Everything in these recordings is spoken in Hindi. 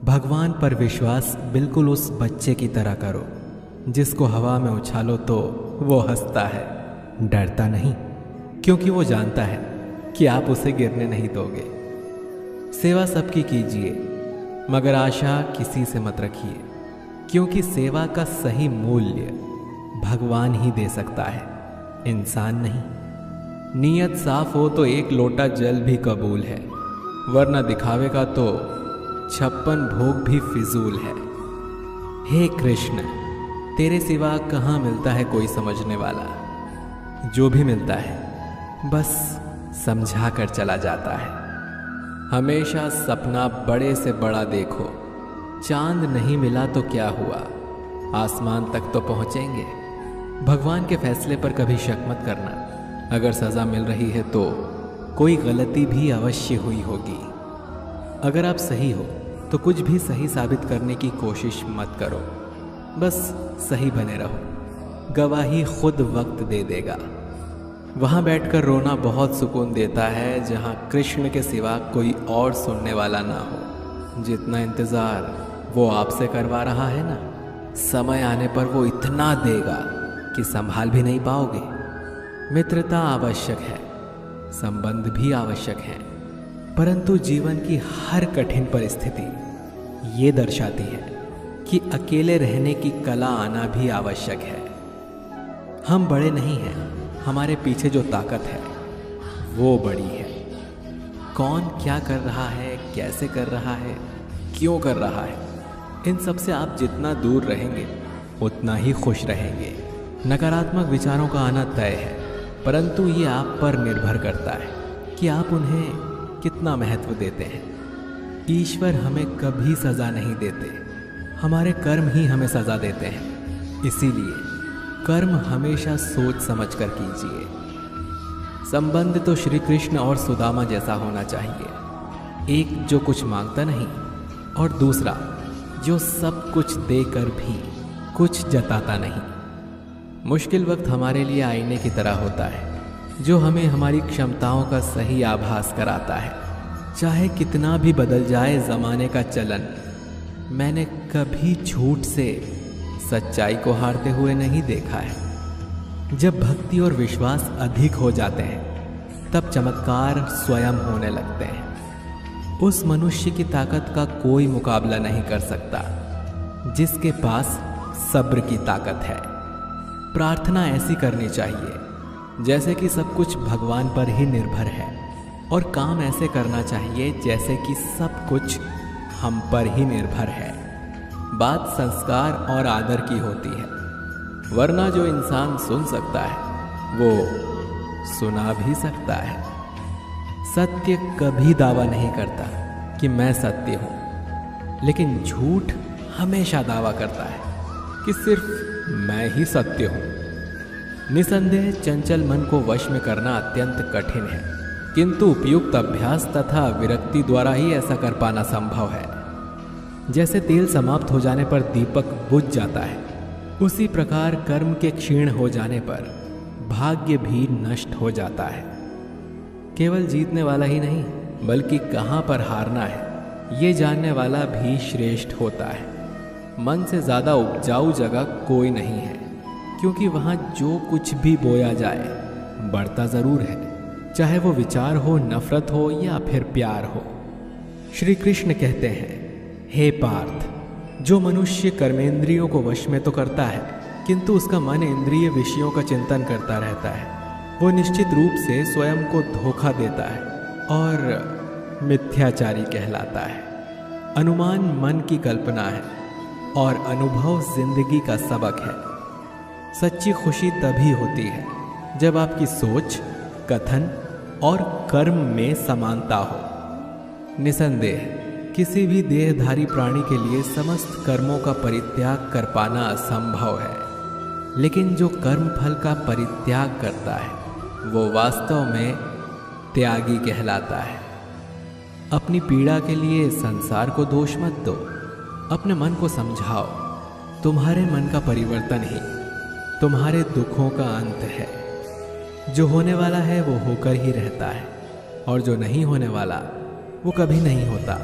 भगवान पर विश्वास बिल्कुल उस बच्चे की तरह करो जिसको हवा में उछालो तो वो हंसता है, डरता नहीं, क्योंकि वो जानता है कि आप उसे गिरने नहीं दोगे। सेवा सबकी कीजिए, मगर आशा किसी से मत रखिए, क्योंकि सेवा का सही मूल्य भगवान ही दे सकता है, इंसान नहीं। नीयत साफ हो तो एक लोटा जल भी कबूल है, वरना दिखावे का तो 56 भोग भी फिजूल है। हे कृष्ण, तेरे सिवा कहाँ मिलता है कोई समझने वाला? जो भी मिलता है बस समझा कर चला जाता है। हमेशा सपना बड़े से बड़ा देखो, चांद नहीं मिला तो क्या हुआ, आसमान तक तो पहुंचेंगे। भगवान के फैसले पर कभी शक मत करना। अगर सजा मिल रही है तो कोई गलती भी अवश्य हुई होगी। अगर आप सही हो तो कुछ भी सही साबित करने की कोशिश मत करो, बस सही बने रहो। गवाही खुद वक्त दे देगा। वहाँ बैठकर रोना बहुत सुकून देता है जहाँ कृष्ण के सिवा कोई और सुनने वाला ना हो। जितना इंतज़ार वो आपसे करवा रहा है ना, समय आने पर वो इतना देगा कि संभाल भी नहीं पाओगे। मित्रता आवश्यक है, संबंध भी आवश्यक है, परंतु जीवन की हर कठिन परिस्थिति ये दर्शाती है कि अकेले रहने की कला आना भी आवश्यक है। हम बड़े नहीं हैं, हमारे पीछे जो ताकत है वो बड़ी है। कौन क्या कर रहा है, कैसे कर रहा है, क्यों कर रहा है, इन सब से आप जितना दूर रहेंगे उतना ही खुश रहेंगे। नकारात्मक विचारों का आना तय है, परंतु ये आप पर निर्भर करता है कि आप उन्हें कितना महत्व देते हैं। ईश्वर हमें कभी सज़ा नहीं देते, हमारे कर्म ही हमें सज़ा देते हैं। इसीलिए कर्म हमेशा सोच समझ कर कीजिए। संबंध तो श्री कृष्ण और सुदामा जैसा होना चाहिए, एक जो कुछ मांगता नहीं और दूसरा जो सब कुछ देकर भी कुछ जताता नहीं। मुश्किल वक्त हमारे लिए आईने की तरह होता है, जो हमें हमारी क्षमताओं का सही आभास कराता है। चाहे कितना भी बदल जाए ज़माने का चलन, मैंने कभी झूठ से सच्चाई को हारते हुए नहीं देखा है। जब भक्ति और विश्वास अधिक हो जाते हैं तब चमत्कार स्वयं होने लगते हैं। उस मनुष्य की ताकत का कोई मुकाबला नहीं कर सकता जिसके पास सब्र की ताकत है। प्रार्थना ऐसी करनी चाहिए जैसे कि सब कुछ भगवान पर ही निर्भर है, और काम ऐसे करना चाहिए जैसे कि सब कुछ हम पर ही निर्भर है। बात संस्कार और आदर की होती है, वरना जो इंसान सुन सकता है वो सुना भी सकता है। सत्य कभी दावा नहीं करता कि मैं सत्य हूं, लेकिन झूठ हमेशा दावा करता है कि सिर्फ मैं ही सत्य हूं। निसंदेह चंचल मन को वश में करना अत्यंत कठिन है, किंतु उपयुक्त अभ्यास तथा विरक्ति द्वारा ही ऐसा कर पाना संभव है। जैसे तेल समाप्त हो जाने पर दीपक बुझ जाता है, उसी प्रकार कर्म के क्षीण हो जाने पर भाग्य भी नष्ट हो जाता है। केवल जीतने वाला ही नहीं, बल्कि कहाँ पर हारना है ये जानने वाला भी श्रेष्ठ होता है। मन से ज़्यादा उपजाऊ जगह कोई नहीं है, क्योंकि वहाँ जो कुछ भी बोया जाए बढ़ता ज़रूर है, चाहे वो विचार हो, नफरत हो या फिर प्यार हो। श्री कृष्ण कहते हैं, हे पार्थ, जो मनुष्य कर्मेंद्रियों को वश में तो करता है, किंतु उसका मन इंद्रिय विषयों का चिंतन करता रहता है, वो निश्चित रूप से स्वयं को धोखा देता है और मिथ्याचारी कहलाता है। अनुमान मन की कल्पना है और अनुभव जिंदगी का सबक है। सच्ची खुशी तभी होती है जब आपकी सोच, कथन और कर्म में समानता हो। निसंदेह किसी भी देहधारी प्राणी के लिए समस्त कर्मों का परित्याग कर पाना असंभव है, लेकिन जो कर्म फल का परित्याग करता है वो वास्तव में त्यागी कहलाता है। अपनी पीड़ा के लिए संसार को दोष मत दो, अपने मन को समझाओ। तुम्हारे मन का परिवर्तन ही तुम्हारे दुखों का अंत है। जो होने वाला है वो होकर ही रहता है, और जो नहीं होने वाला वो कभी नहीं होता।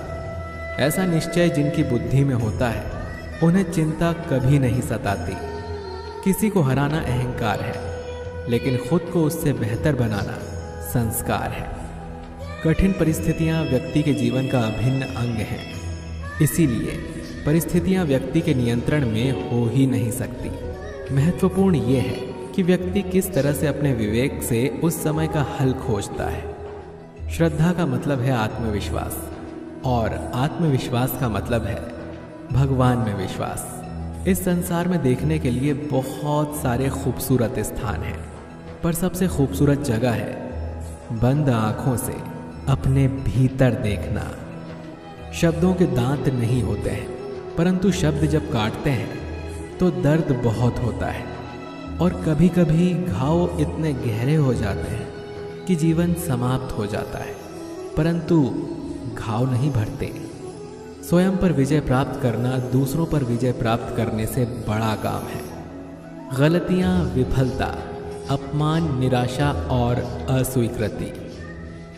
ऐसा निश्चय जिनकी बुद्धि में होता है उन्हें चिंता कभी नहीं सताती। किसी को हराना अहंकार है, लेकिन खुद को उससे बेहतर बनाना संस्कार है। कठिन परिस्थितियां व्यक्ति के जीवन का अभिन्न अंग हैं, इसीलिए परिस्थितियां व्यक्ति के नियंत्रण में हो ही नहीं सकती। महत्वपूर्ण ये है कि व्यक्ति किस तरह से अपने विवेक से उस समय का हल खोजता है। श्रद्धा का मतलब है आत्मविश्वास, और आत्मविश्वास का मतलब है भगवान में विश्वास। इस संसार में देखने के लिए बहुत सारे खूबसूरत स्थान हैं, पर सबसे खूबसूरत जगह है बंद आंखों से अपने भीतर देखना। शब्दों के दांत नहीं होते हैं, परंतु शब्द जब काटते हैं तो दर्द बहुत होता है, और कभी कभी घाव इतने गहरे हो जाते हैं कि जीवन समाप्त हो जाता है, परंतु घाव नहीं भरते। स्वयं पर विजय प्राप्त करना दूसरों पर विजय प्राप्त करने से बड़ा काम है। गलतियां, विफलता, अपमान, निराशा और अस्वीकृति,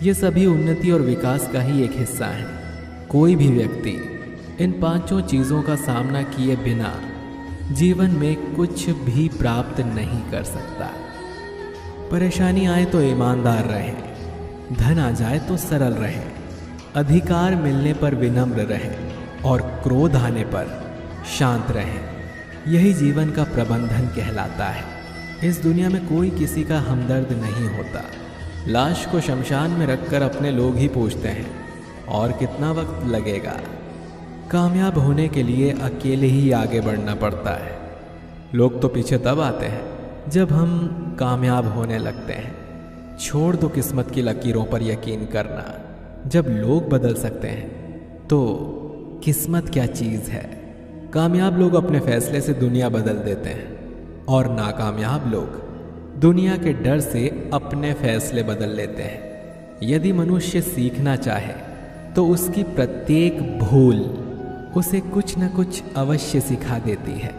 ये सभी उन्नति और विकास का ही एक हिस्सा है। कोई भी व्यक्ति इन पांचों चीज़ों का सामना किए बिना जीवन में कुछ भी प्राप्त नहीं कर सकता। परेशानी आए तो ईमानदार रहें, धन आ जाए तो सरल रहें, अधिकार मिलने पर विनम्र रहें और क्रोध आने पर शांत रहें। यही जीवन का प्रबंधन कहलाता है। इस दुनिया में कोई किसी का हमदर्द नहीं होता। लाश को शमशान में रखकर अपने लोग ही पूछते हैं और कितना वक्त लगेगा। कामयाब होने के लिए अकेले ही आगे बढ़ना पड़ता है। लोग तो पीछे तब आते हैं जब हम कामयाब होने लगते हैं। छोड़ दो किस्मत की लकीरों पर यकीन करना। जब लोग बदल सकते हैं तो किस्मत क्या चीज़ है। कामयाब लोग अपने फैसले से दुनिया बदल देते हैं, और नाकामयाब लोग दुनिया के डर से अपने फैसले बदल लेते हैं। यदि मनुष्य सीखना चाहे तो उसकी प्रत्येक भूल उसे कुछ न कुछ अवश्य सिखा देती है।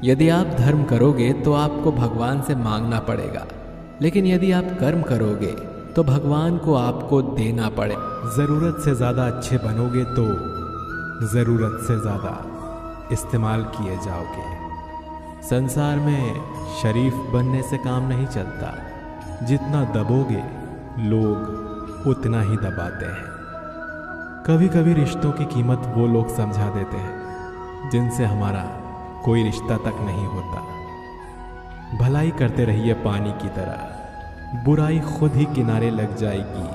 यदि आप धर्म करोगे तो आपको भगवान से मांगना पड़ेगा, लेकिन यदि आप कर्म करोगे तो भगवान को आपको देना पड़े। ज़रूरत से ज़्यादा अच्छे बनोगे तो ज़रूरत से ज़्यादा इस्तेमाल किए जाओगे। संसार में शरीफ बनने से काम नहीं चलता। जितना दबोगे लोग उतना ही दबाते हैं। कभी कभी रिश्तों की कीमत वो लोग समझा देते हैं जिनसे हमारा कोई रिश्ता तक नहीं होता। भलाई करते रहिए पानी की तरह, बुराई खुद ही किनारे लग जाएगी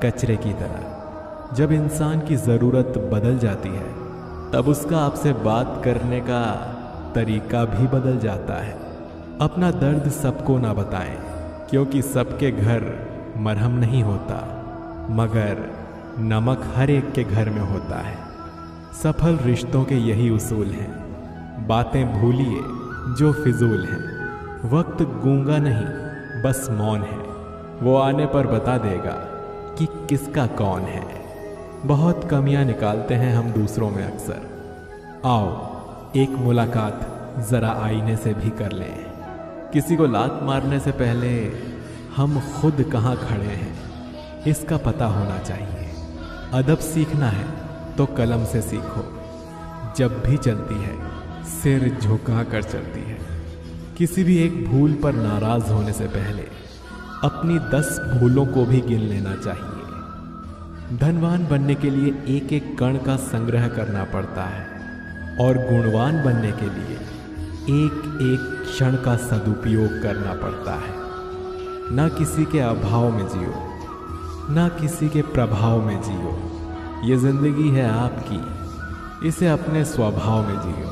कचरे की तरह। जब इंसान की ज़रूरत बदल जाती है तब उसका आपसे बात करने का तरीका भी बदल जाता है। अपना दर्द सबको ना बताएं, क्योंकि सबके घर मरहम नहीं होता, मगर नमक हर एक के घर में होता है। सफल रिश्तों के यही उसूल हैं। बातें भूलिए जो फिजूल हैं। वक्त गूंगा नहीं, बस मौन है। वो आने पर बता देगा कि किसका कौन है। बहुत कमियां निकालते हैं हम दूसरों में अक्सर। आओ एक मुलाकात ज़रा आईने से भी कर लें। किसी को लात मारने से पहले हम खुद कहाँ खड़े हैं इसका पता होना चाहिए। अदब सीखना है तो कलम से सीखो। जब भी चलती है सिर झुका कर चलती है। किसी भी एक भूल पर नाराज होने से पहले अपनी 10 भूलों को भी गिन लेना चाहिए। धनवान बनने के लिए एक एक कण का संग्रह करना पड़ता है, और गुणवान बनने के लिए एक एक क्षण का सदुपयोग करना पड़ता है। ना किसी के अभाव में जियो, ना किसी के प्रभाव में जियो। ये जिंदगी है आपकी, इसे अपने स्वभाव में जियो।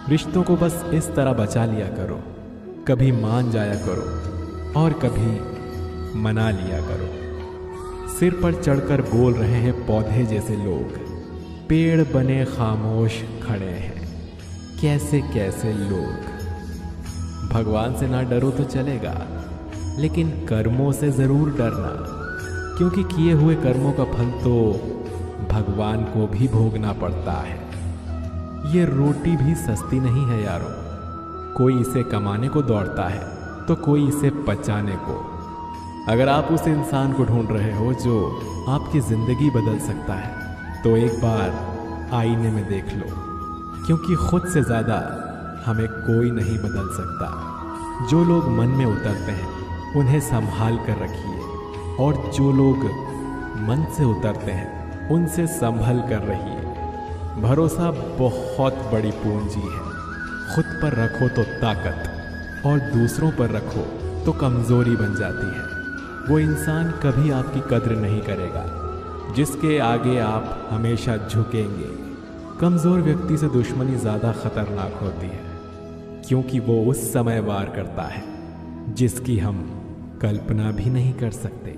रिश्तों को बस इस तरह बचा लिया करो, कभी मान जाया करो और कभी मना लिया करो। सिर पर चढ़कर बोल रहे हैं पौधे जैसे लोग, पेड़ बने खामोश खड़े हैं कैसे कैसे लोग। भगवान से ना डरो तो चलेगा, लेकिन कर्मों से जरूर डरना, क्योंकि किए हुए कर्मों का फल तो भगवान को भी भोगना पड़ता है। ये रोटी भी सस्ती नहीं है यारों। कोई इसे कमाने को दौड़ता है तो कोई इसे पचाने को। अगर आप उस इंसान को ढूंढ रहे हो जो आपकी जिंदगी बदल सकता है, तो एक बार आईने में देख लो, क्योंकि खुद से ज़्यादा हमें कोई नहीं बदल सकता। जो लोग मन में उतरते हैं उन्हें संभाल कर रखिए, और जो लोग मन से उतरते हैं उनसे संभल कर रहिए। भरोसा बहुत बड़ी पूंजी है। खुद पर रखो तो ताकत, और दूसरों पर रखो तो कमज़ोरी बन जाती है। वो इंसान कभी आपकी कद्र नहीं करेगा जिसके आगे आप हमेशा झुकेंगे। कमज़ोर व्यक्ति से दुश्मनी ज़्यादा खतरनाक होती है, क्योंकि वो उस समय वार करता है जिसकी हम कल्पना भी नहीं कर सकते।